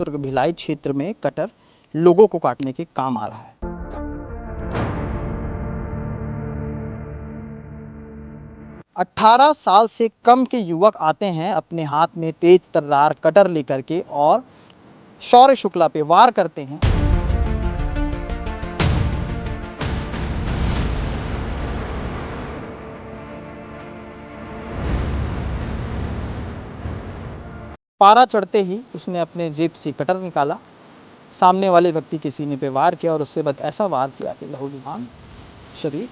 दुर्ग भिलाई क्षेत्र में कटर लोगों को काटने के काम आ रहा है। अठारह साल से कम के युवक आते हैं अपने हाथ में तेज तर्रार कटर लेकर के और शौर्य शुक्ला पे वार करते हैं। पारा चढ़ते ही उसने अपने जेब से कटर निकाला, सामने वाले व्यक्ति के सीने पे वार किया और उसके बाद ऐसा वार किया कि लहूलुहान शरीर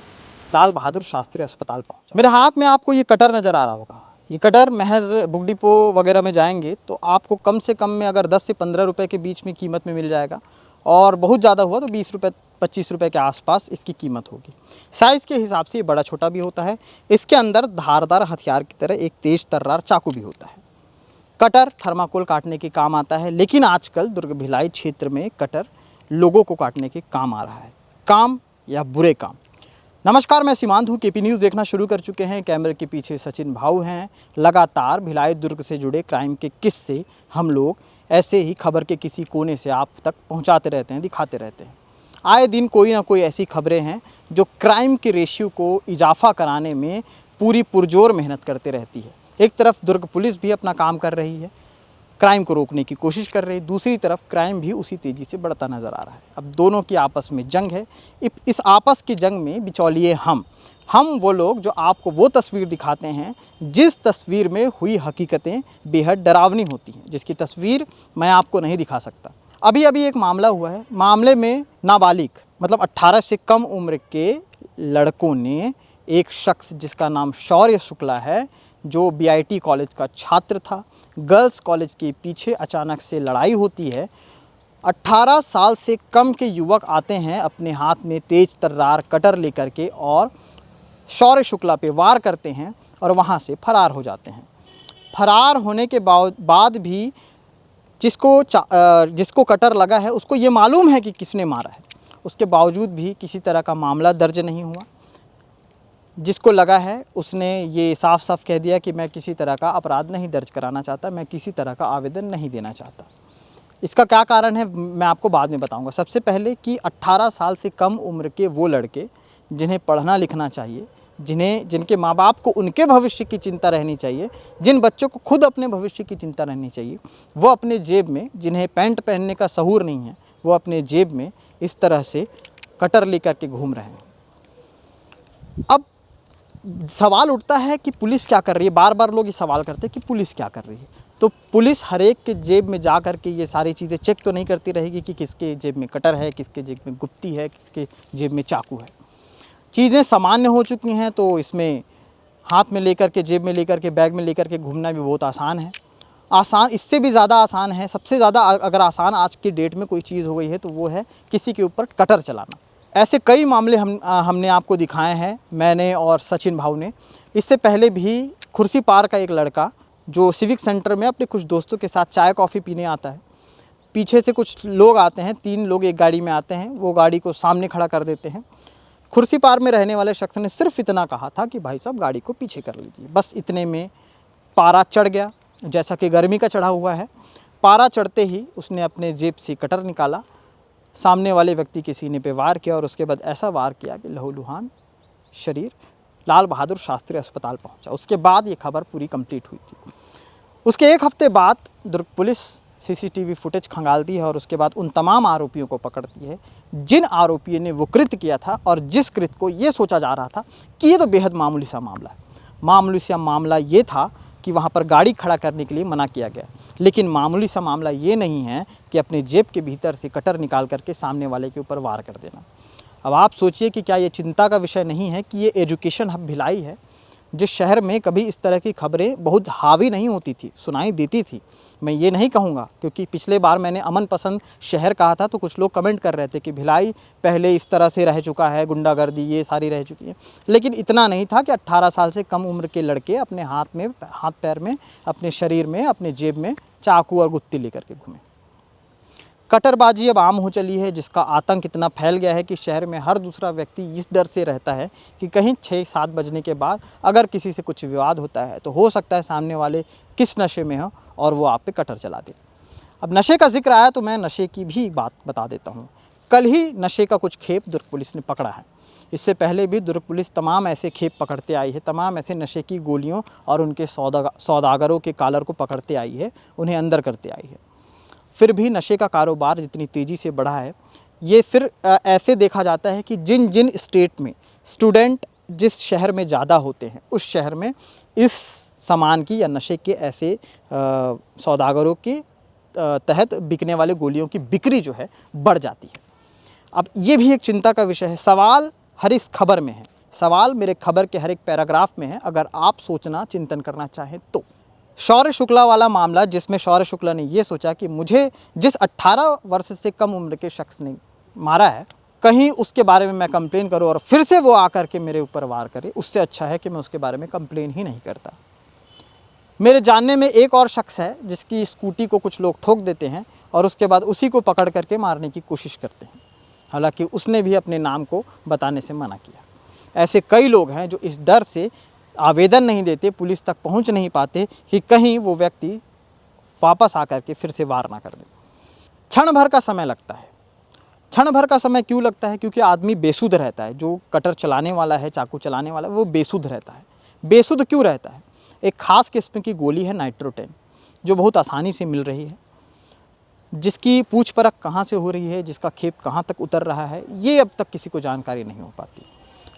लाल बहादुर शास्त्री अस्पताल पहुंचा। मेरे हाथ में आपको ये कटर नजर आ रहा होगा। ये कटर महज बुक डिपो वगैरह में जाएंगे तो आपको कम से कम में अगर 10 से 15 रुपए के बीच में कीमत में मिल जाएगा और बहुत ज़्यादा हुआ तो 20 रुपये 25 रुपये के आसपास इसकी कीमत होगी। साइज़ के हिसाब से ये बड़ा छोटा भी होता है। इसके अंदर धारदार हथियार की तरह एक तेज तर्रार चाकू भी होता है। कटर थर्माकोल काटने के काम आता है, लेकिन आजकल दुर्ग भिलाई क्षेत्र में कटर लोगों को काटने के काम आ रहा है। काम या बुरे काम। नमस्कार, मैं सीमांत हूँ। केपी न्यूज़ देखना शुरू कर चुके हैं। कैमरे के पीछे सचिन भाऊ हैं। लगातार भिलाई दुर्ग से जुड़े क्राइम के किस्से हम लोग ऐसे ही खबर के किसी कोने से आप तक पहुँचाते रहते हैं, दिखाते रहते हैं। आए दिन कोई ना कोई ऐसी खबरें हैं जो क्राइम के रेशियो को इजाफा कराने में पूरी पुरजोर मेहनत करते रहती है। एक तरफ दुर्ग पुलिस भी अपना काम कर रही है, क्राइम को रोकने की कोशिश कर रही है, दूसरी तरफ क्राइम भी उसी तेज़ी से बढ़ता नज़र आ रहा है। अब दोनों की आपस में जंग है। इस आपस की जंग में बिचौलिए हम वो लोग जो आपको वो तस्वीर दिखाते हैं जिस तस्वीर में हुई हकीकतें बेहद डरावनी होती हैं, जिसकी तस्वीर मैं आपको नहीं दिखा सकता। अभी एक मामला हुआ है। मामले में नाबालिग मतलब 18 से कम उम्र के लड़कों ने एक शख्स जिसका नाम शौर्य शुक्ला है, जो BIT कॉलेज का छात्र था, गर्ल्स कॉलेज के पीछे अचानक से लड़ाई होती है। 18 साल से कम के युवक आते हैं अपने हाथ में तेज तर्रार कटर लेकर के और शौर्य शुक्ला पे वार करते हैं और वहाँ से फरार हो जाते हैं। फरार होने के बाद भी जिसको कटर लगा है उसको ये मालूम है कि किसने मारा है। उसके बावजूद भी किसी तरह का मामला दर्ज नहीं हुआ। जिसको लगा है उसने ये साफ साफ कह दिया कि मैं किसी तरह का अपराध नहीं दर्ज कराना चाहता, मैं किसी तरह का आवेदन नहीं देना चाहता। इसका क्या कारण है मैं आपको बाद में बताऊंगा। सबसे पहले कि 18 साल से कम उम्र के वो लड़के जिन्हें पढ़ना लिखना चाहिए, जिनके माँ बाप को उनके भविष्य की चिंता रहनी चाहिए, जिन बच्चों को खुद अपने भविष्य की चिंता रहनी चाहिए, वो अपने जेब में, जिन्हें पैंट पहनने का शऊर नहीं है, वो अपने जेब में इस तरह से कटर लेकर के घूम रहे हैं। अब सवाल उठता है कि पुलिस क्या कर रही है। बार बार लोग ये सवाल करते हैं कि पुलिस क्या कर रही है। तो पुलिस हर एक के जेब में जा कर के ये सारी चीज़ें चेक तो नहीं करती रहेगी कि किसके जेब में कटर है, किसके जेब में गुप्ती है, किसके जेब में चाकू है। चीज़ें सामान्य हो चुकी हैं तो इसमें हाथ में लेकर के, जेब में लेकर के, बैग में लेकर के घूमना भी बहुत आसान है। इससे भी ज़्यादा आसान है, सबसे ज़्यादा अगर आसान आज की डेट में कोई चीज़ हो गई है तो वो है किसी के ऊपर कटर चलाना। ऐसे कई मामले हमने आपको दिखाए हैं, मैंने और सचिन भाऊ ने। इससे पहले भी खुर्सी पार का एक लड़का जो सिविक सेंटर में अपने कुछ दोस्तों के साथ चाय कॉफ़ी पीने आता है, पीछे से कुछ लोग आते हैं, 3 लोग एक गाड़ी में आते हैं, वो गाड़ी को सामने खड़ा कर देते हैं। खुर्सी पार में रहने वाले शख्स ने सिर्फ इतना कहा था कि भाई साहब गाड़ी को पीछे कर लीजिए। बस इतने में पारा चढ़ गया। जैसा कि गर्मी का चढ़ा हुआ है, पारा चढ़ते ही उसने अपने जेब से कटर निकाला, सामने वाले व्यक्ति के सीने पे वार किया और उसके बाद ऐसा वार किया कि लहूलुहान शरीर लाल बहादुर शास्त्री अस्पताल पहुंचा। उसके बाद ये खबर पूरी कंप्लीट हुई थी। उसके एक हफ्ते बाद दुर्ग पुलिस CCTV फुटेज खंगालती है और उसके बाद उन तमाम आरोपियों को पकड़ती है जिन आरोपियों ने वो कृत्य किया था और जिस कृत्य को ये सोचा जा रहा था कि ये तो बेहद मामूली सा मामला है। मामूली सा मामला ये था कि वहाँ पर गाड़ी खड़ा करने के लिए मना किया गया, लेकिन मामूली सा मामला ये नहीं है कि अपने जेब के भीतर से कटर निकाल करके सामने वाले के ऊपर वार कर देना। अब आप सोचिए कि क्या ये चिंता का विषय नहीं है कि ये एजुकेशन हब भिलाई है, जिस शहर में कभी इस तरह की खबरें बहुत हावी नहीं होती थी, सुनाई देती थी। मैं ये नहीं कहूँगा, क्योंकि पिछले बार मैंने अमन पसंद शहर कहा था तो कुछ लोग कमेंट कर रहे थे कि भिलाई पहले इस तरह से रह चुका है, गुंडागर्दी ये सारी रह चुकी है, लेकिन इतना नहीं था कि 18 साल से कम उम्र के लड़के अपने हाथ पैर में, अपने शरीर में, अपने जेब में चाकू और गुत्ती लेकर के घूमे। कटरबाजी अब आम हो चली है, जिसका आतंक इतना फैल गया है कि शहर में हर दूसरा व्यक्ति इस डर से रहता है कि कहीं 6-7 बजने के बाद अगर किसी से कुछ विवाद होता है तो हो सकता है सामने वाले किस नशे में हो और वो आप पे कटर चला दे। अब नशे का जिक्र आया तो मैं नशे की भी बात बता देता हूँ। कल ही नशे का कुछ खेप दुर्ग पुलिस ने पकड़ा है। इससे पहले भी दुर्ग पुलिस तमाम ऐसे खेप पकड़ते आई है, तमाम ऐसे नशे की गोलियों और उनके सौदागरों के कालर को पकड़ते आई है, उन्हें अंदर करते आई है। फिर भी नशे का कारोबार जितनी तेज़ी से बढ़ा है, ये फिर ऐसे देखा जाता है कि जिन जिन स्टेट में स्टूडेंट जिस शहर में ज़्यादा होते हैं, उस शहर में इस सामान की या नशे के ऐसे सौदागरों के तहत बिकने वाले गोलियों की बिक्री जो है बढ़ जाती है। अब ये भी एक चिंता का विषय है। सवाल हर इस खबर में है, सवाल मेरे खबर के हर एक पैराग्राफ में है, अगर आप सोचना चिंतन करना चाहें तो। शौर्य शुक्ला वाला मामला, जिसमें शौर्य शुक्ला ने ये सोचा कि मुझे जिस 18 वर्ष से कम उम्र के शख्स ने मारा है, कहीं उसके बारे में मैं कंप्लेन करूं और फिर से वो आकर के मेरे ऊपर वार करे, उससे अच्छा है कि मैं उसके बारे में कंप्लेन ही नहीं करता। मेरे जानने में एक और शख्स है जिसकी स्कूटी को कुछ लोग ठोक देते हैं और उसके बाद उसी को पकड़ करके मारने की कोशिश करते हैं, हालांकि उसने भी अपने नाम को बताने से मना किया। ऐसे कई लोग हैं जो इस डर से आवेदन नहीं देते, पुलिस तक पहुंच नहीं पाते कि कहीं वो व्यक्ति वापस आकर के फिर से वार ना कर दे। क्षण भर का समय लगता है। क्षण भर का समय क्यों लगता है? क्योंकि आदमी बेसुध रहता है। जो कटर चलाने वाला है, चाकू चलाने वाला है, वो बेसुध रहता है। बेसुध क्यों रहता है? एक ख़ास किस्म की गोली है नाइट्रोटेन, जो बहुत आसानी से मिल रही है, जिसकी पूछ परख कहाँ से हो रही है, जिसका खेप कहाँ तक उतर रहा है, ये अब तक किसी को जानकारी नहीं हो पाती,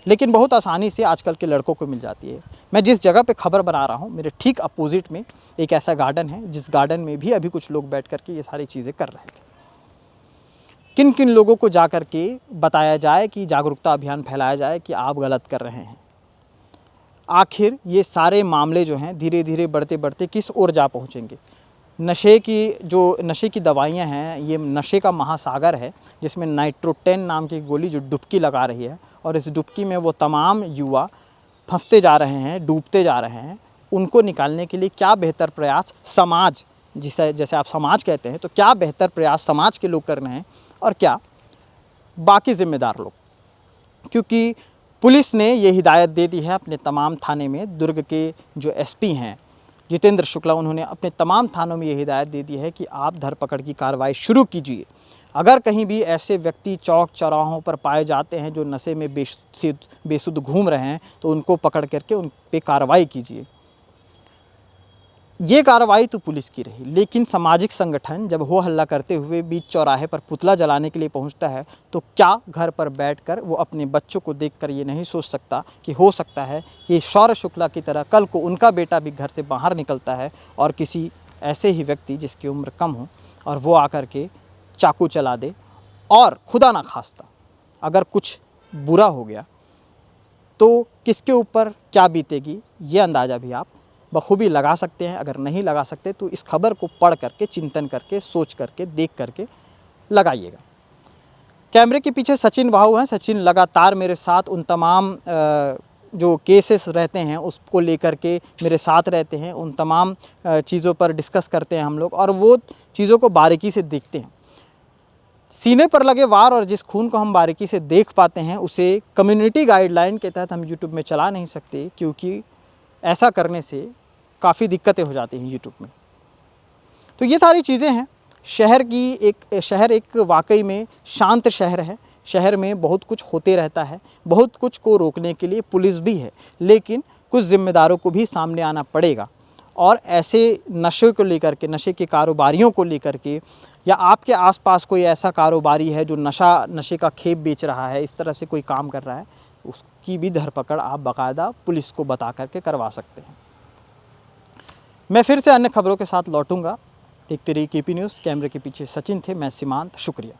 लेकिन बहुत आसानी से आजकल के लड़कों को मिल जाती है। मैं जिस जगह पे खबर बना रहा हूँ, मेरे ठीक अपोजिट में एक ऐसा गार्डन है, जिस गार्डन में भी अभी कुछ लोग बैठ कर के ये सारी चीज़ें कर रहे थे। किन किन लोगों को जा कर के बताया जाए कि जागरूकता अभियान फैलाया जाए कि आप गलत कर रहे हैं। आखिर ये सारे मामले जो हैं धीरे धीरे बढ़ते बढ़ते किस ओर जा पहुँचेंगे? नशे की दवाइयाँ हैं, ये नशे का महासागर है, जिसमें नाइट्रोटेन नाम की गोली जो डुबकी लगा रही है, और इस डुबकी में वो तमाम युवा फंसते जा रहे हैं, डूबते जा रहे हैं। उनको निकालने के लिए क्या बेहतर प्रयास समाज, जैसे आप समाज कहते हैं, तो क्या बेहतर प्रयास समाज के लोग कर रहे हैं और क्या बाकी ज़िम्मेदार लोग? क्योंकि पुलिस ने ये हिदायत दे दी है अपने तमाम थाने में। दुर्ग के जो एसपी हैं जितेंद्र शुक्ला, उन्होंने अपने तमाम थानों में ये हिदायत दे दी है कि आप धरपकड़ की कार्रवाई शुरू कीजिए। अगर कहीं भी ऐसे व्यक्ति चौक चौराहों पर पाए जाते हैं जो नशे में बेसुध घूम रहे हैं, तो उनको पकड़ करके उन पे कार्रवाई कीजिए। ये कार्रवाई तो पुलिस की रही, लेकिन सामाजिक संगठन जब हो हल्ला करते हुए बीच चौराहे पर पुतला जलाने के लिए पहुंचता है, तो क्या घर पर बैठकर वो अपने बच्चों को देखकर ये नहीं सोच सकता कि हो सकता है ये शौर्य शुक्ला की तरह कल को उनका बेटा भी घर से बाहर निकलता है और किसी ऐसे ही व्यक्ति जिसकी उम्र कम हो और वो आकर के चाकू चला दे, और खुदा ना खास्ता अगर कुछ बुरा हो गया तो किसके ऊपर क्या बीतेगी, ये अंदाज़ा भी आप बखूबी लगा सकते हैं। अगर नहीं लगा सकते तो इस खबर को पढ़ करके, चिंतन करके, सोच करके, देख करके लगाइएगा। कैमरे के पीछे सचिन बाबू हैं। सचिन लगातार मेरे साथ उन तमाम जो केसेस रहते हैं उसको लेकर के मेरे साथ रहते हैं, उन तमाम चीज़ों पर डिस्कस करते हैं हम लोग, और वो चीज़ों को बारीकी से देखते हैं। सीने पर लगे वार और जिस खून को हम बारीकी से देख पाते हैं, उसे कम्युनिटी गाइडलाइन के तहत हम यूट्यूब में चला नहीं सकते, क्योंकि ऐसा करने से काफ़ी दिक्कतें हो जाती हैं यूट्यूब में। तो ये सारी चीज़ें हैं। शहर एक वाकई में शांत शहर है। शहर में बहुत कुछ होते रहता है, बहुत कुछ को रोकने के लिए पुलिस भी है, लेकिन कुछ ज़िम्मेदारों को भी सामने आना पड़ेगा। और ऐसे नशे को लेकर के, नशे के कारोबारियों को लेकर के, या आपके आसपास कोई ऐसा कारोबारी है जो नशे का खेप बेच रहा है, इस तरह से कोई काम कर रहा है, उसकी भी धरपकड़ आप बाकायदा पुलिस को बता करके करवा सकते हैं। मैं फिर से अन्य खबरों के साथ लौटूंगा। देखते रहिए केपी न्यूज़। कैमरे के पीछे सचिन थे, मैं सीमांत। शुक्रिया।